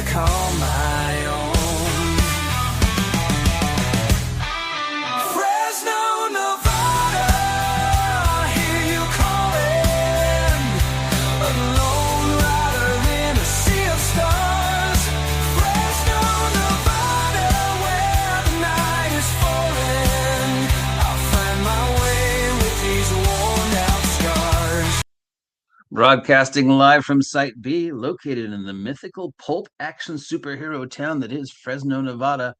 call my own. Fresno, Nevada, I hear you calling. A lone rider in a sea of stars. Fresno, Nevada, where the night is falling. I'll find my way with these worn out scars. Broadcasting live from Site B, located in the mythical pulp action superhero town that is Fresno, Nevada.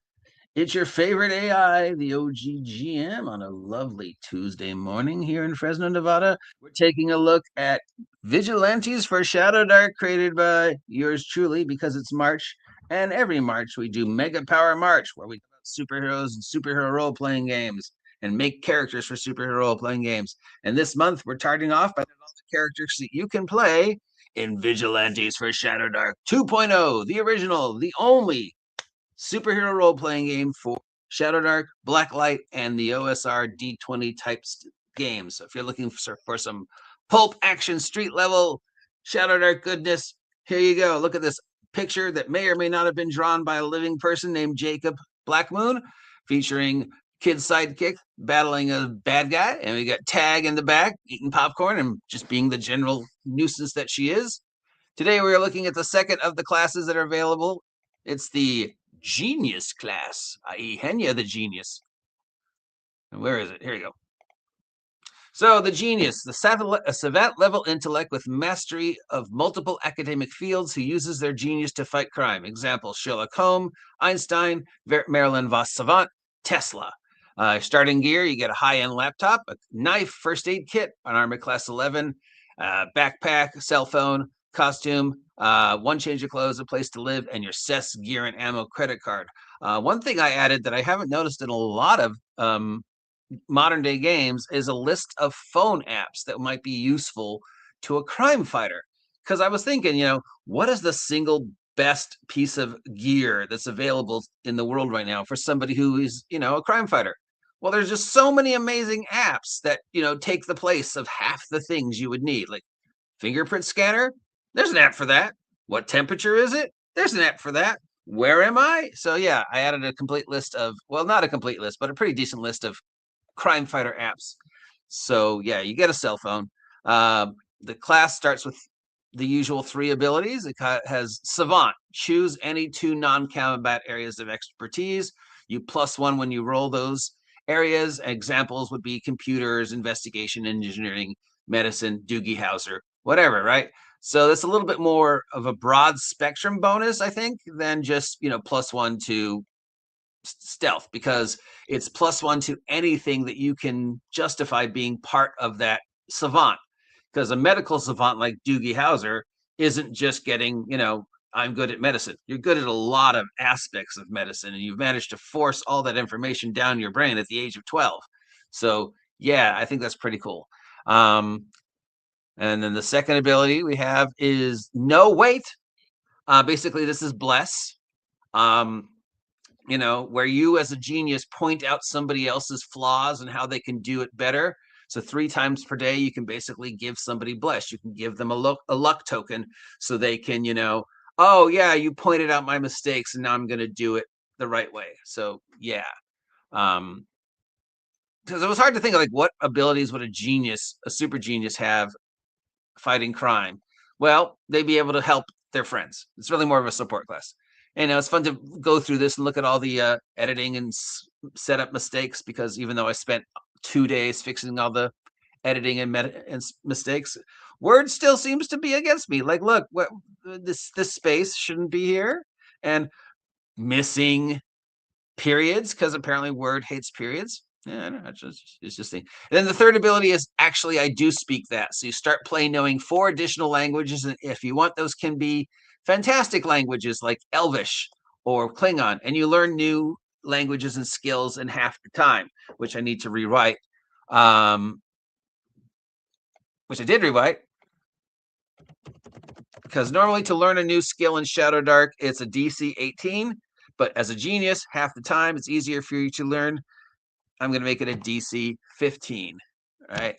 It's your favorite AI, the OGGM, on a lovely Tuesday morning here in Fresno, Nevada. We're taking a look at Vigilantes for Shadowdark, created by yours truly because it's March. And every March we do Megapower March, where we talk about superheroes and superhero role-playing games and make characters for superhero role-playing games. And this month we're starting off by all the characters that you can play in Vigilantes for Shadowdark 2.0, the original, the only superhero role-playing game for Shadowdark, Blacklight, and the OSR D20 types games. So if you're looking for some pulp action street level Shadowdark goodness, here you go. Look at this picture that may or may not have been drawn by a living person named Jacob Blackmoon, featuring kid sidekick battling a bad guy, and we got Tag in the back eating popcorn and just being the general nuisance that she is. Today we are looking at the second of the classes that are available. It's the Genius class, i.e. Henya the Genius. And where is it? Here you go. So the Genius, a savant level intellect with mastery of multiple academic fields who uses their genius to fight crime. Example, Sherlock Holmes, Einstein, Marilyn Vos Savant, Tesla. Starting gear, you get a high-end laptop, a knife, first aid kit, an armor class 11, backpack, cell phone, costume, one change of clothes, a place to live, and your CES gear and ammo credit card. One thing I added that I haven't noticed in a lot of modern day games is a list of phone apps that might be useful to a crime fighter. Because I was thinking, what is the single best piece of gear that's available in the world right now for somebody who is, a crime fighter? Well, there's just so many amazing apps that, take the place of half the things you would need. Like fingerprint scanner, there's an app for that. What temperature is it? There's an app for that. Where am I? So yeah, I added a complete list of, well, not a complete list, but a pretty decent list of crime fighter apps. So yeah, you get a cell phone. The class starts with the usual 3 abilities. It has Savant. Choose any 2 non-combat areas of expertise. You +1 when you roll those areas. Examples would be computers, investigation, engineering, medicine, Doogie Howser, whatever, right? So that's a little bit more of a broad spectrum bonus, I think, than just, +1 to stealth, because it's +1 to anything that you can justify being part of that savant. Because a medical savant like Doogie Howser isn't just getting, I'm good at medicine. You're good at a lot of aspects of medicine, and you've managed to force all that information down your brain at the age of 12. So yeah, I think that's pretty cool. And then the second ability we have is No Wait. Basically, this is Bless. Where you as a genius point out somebody else's flaws and how they can do it better. So 3 times per day, you can basically give somebody Bless. You can give them a luck token so they can, oh yeah, you pointed out my mistakes and now I'm going to do it the right way. So yeah. Because it was hard to think of like what abilities would a super genius have fighting crime? Well, they'd be able to help their friends. It's really more of a support class. And it's fun to go through this and look at all the editing and setup mistakes, because even though I spent 2 days fixing all the editing and mistakes, Word still seems to be against me. Like, look, this space shouldn't be here, and missing periods, because apparently Word hates periods. Yeah, I don't know, it's just thing. And then the third ability is actually I do speak that. So you start playing knowing 4 additional languages, and if you want, those can be fantastic languages like Elvish or Klingon, and you learn new languages and skills in half the time, which I need to rewrite, which I did rewrite, because normally to learn a new skill in Shadowdark, it's a DC 18, but as a genius, half the time it's easier for you to learn. I'm going to make it a DC 15. All right.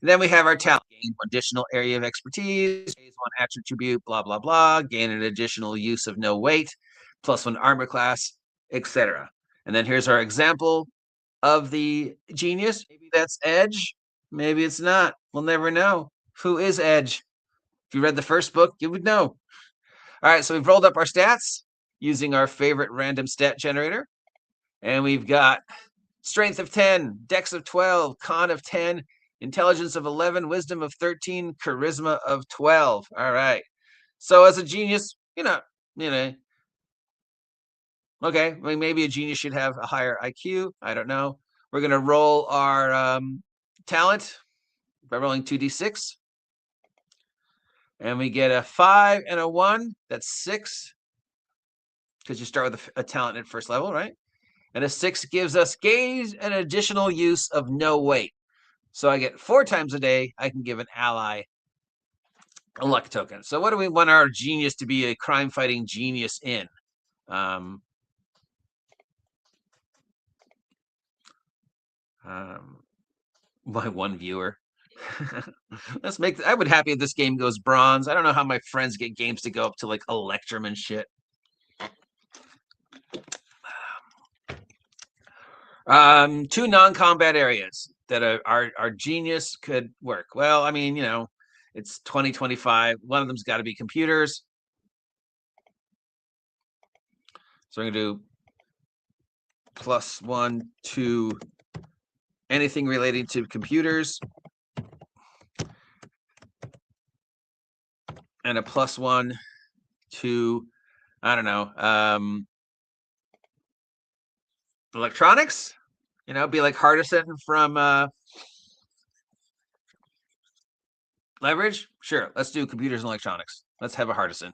And then we have our talent gain, additional area of expertise, +1 attribute, blah, blah, blah, gain an additional use of no weight, +1 armor class, etc. And then here's our example of the genius. Maybe that's Edge. Maybe it's not. We'll never know. Who is Edge? If you read the first book, you would know. All right, so we've rolled up our stats using our favorite random stat generator. And we've got strength of 10, dex of 12, con of 10, intelligence of 11, wisdom of 13, charisma of 12. All right. So as a genius, okay, maybe a genius should have a higher IQ. I don't know. We're going to roll our talent by rolling 2d6. And we get a 5 and a 1. That's 6. Because you start with a talent at first level, right? And a 6 gives us gaze and additional use of no weight. So I get 4 times a day, I can give an ally a luck token. So what do we want our genius to be a crime-fighting genius in? My one viewer. Let's make. I would happy if this game goes bronze. I don't know how my friends get games to go up to like Electrum and shit. 2 non-combat areas that our genius could work. Well, I mean, it's 2025. One of them's got to be computers. So we're going to do +1 to anything relating to computers. And a +1 to, I don't know, electronics. Be like Hardison from Leverage. Sure, let's do computers and electronics. Let's have a Hardison.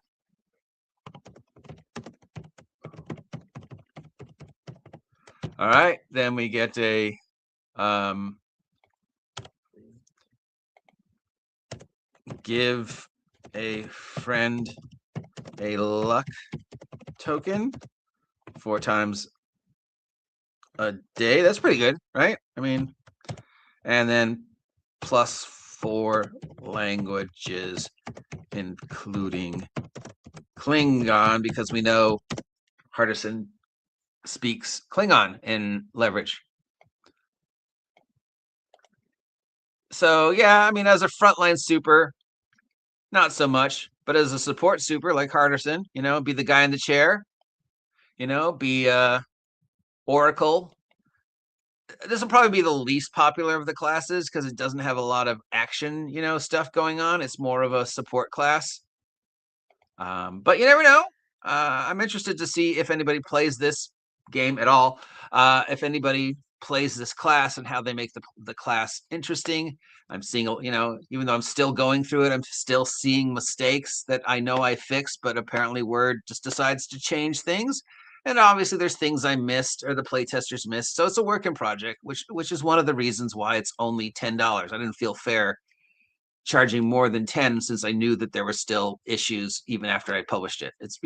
All right, then we get a give a friend a luck token 4 times a day. That's pretty good, right? I mean, and then +4 languages, including Klingon, because we know Hardison speaks Klingon in Leverage. So yeah, I mean, as a frontline super, not so much, but as a support super like Hardison, be the guy in the chair, be Oracle. This will probably be the least popular of the classes because it doesn't have a lot of action, stuff going on. It's more of a support class. But you never know. I'm interested to see if anybody plays this game at all. If anybody plays this class and how they make the class interesting. I'm seeing, even though I'm still going through it, I'm still seeing mistakes that I know I fixed, but apparently Word just decides to change things. And obviously there's things I missed or the playtesters missed. So it's a work in project, which is one of the reasons why it's only $10. I didn't feel fair charging more than 10 since I knew that there were still issues even after I published it. It's,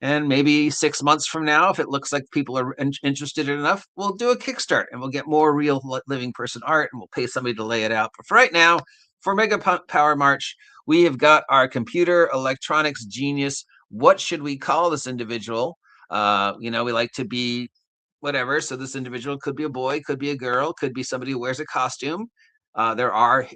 and maybe 6 months from now, if it looks like people are interested enough, we'll do a Kickstart and we'll get more real living person art and we'll pay somebody to lay it out. But for right now, for Megapower March, we have got our computer electronics genius. What should we call this individual? We like to be whatever. So this individual could be a boy, could be a girl, could be somebody who wears a costume. There are,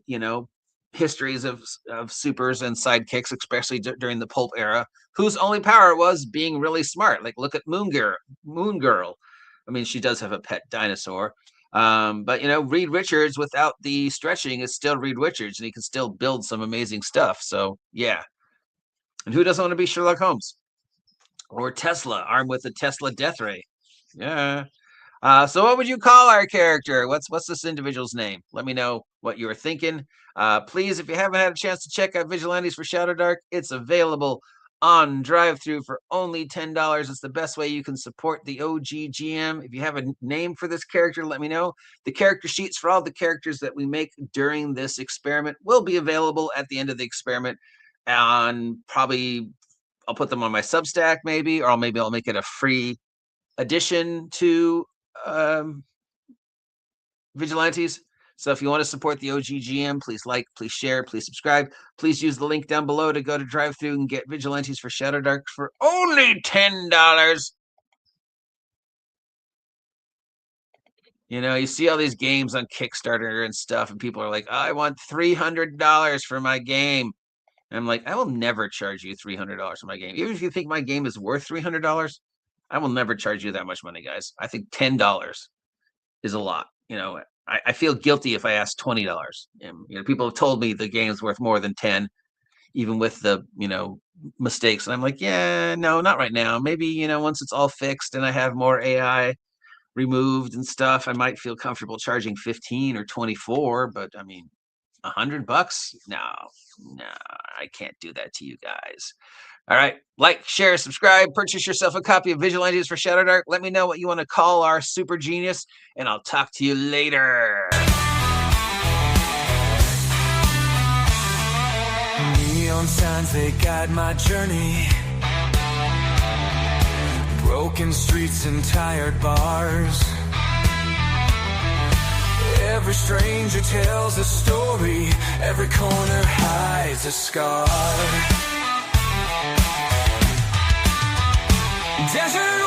histories of supers and sidekicks, especially during the pulp era, whose only power was being really smart. Like, look at Moon Girl. I mean, she does have a pet dinosaur. But, Reed Richards without the stretching is still Reed Richards, and he can still build some amazing stuff. So, yeah. And who doesn't want to be Sherlock Holmes? Or Tesla, armed with a Tesla death ray. Yeah. So what would you call our character? What's this individual's name? Let me know what you were thinking. Please, if you haven't had a chance to check out Vigilantes for Shadowdark, it's available on drive-thru for only $10. It's the best way you can support the OGGM. If you have a name for this character, let me know. The character sheets for all the characters that we make during this experiment will be available at the end of the experiment. And probably I'll put them on my Substack maybe, or maybe I'll make it a free addition to Vigilantes. So if you want to support the OGGM, please like, please share, please subscribe. Please use the link down below to go to drive-thru and get Vigilantes for Shadowdark for only $10. You know, you see all these games on Kickstarter and stuff, and people are like, oh, I want $300 for my game. And I'm like, I will never charge you $300 for my game. Even if you think my game is worth $300, I will never charge you that much money, guys. I think $10 is a lot. You know, I feel guilty if I ask $20. And, you know, people have told me the game's worth more than 10, even with the, you know, mistakes. And I'm like, yeah, no, not right now. Maybe, you know, once it's all fixed and I have more AI removed and stuff, I might feel comfortable charging 15 or 24. But I mean, $100? No, I can't do that to you guys. All right, like, share, subscribe, purchase yourself a copy of Vigilantes for Shadowdark. Let me know what you want to call our super genius, and I'll talk to you later. Neon signs, they guide my journey. Broken streets and tired bars. Every stranger tells a story. Every corner hides a scar. Desert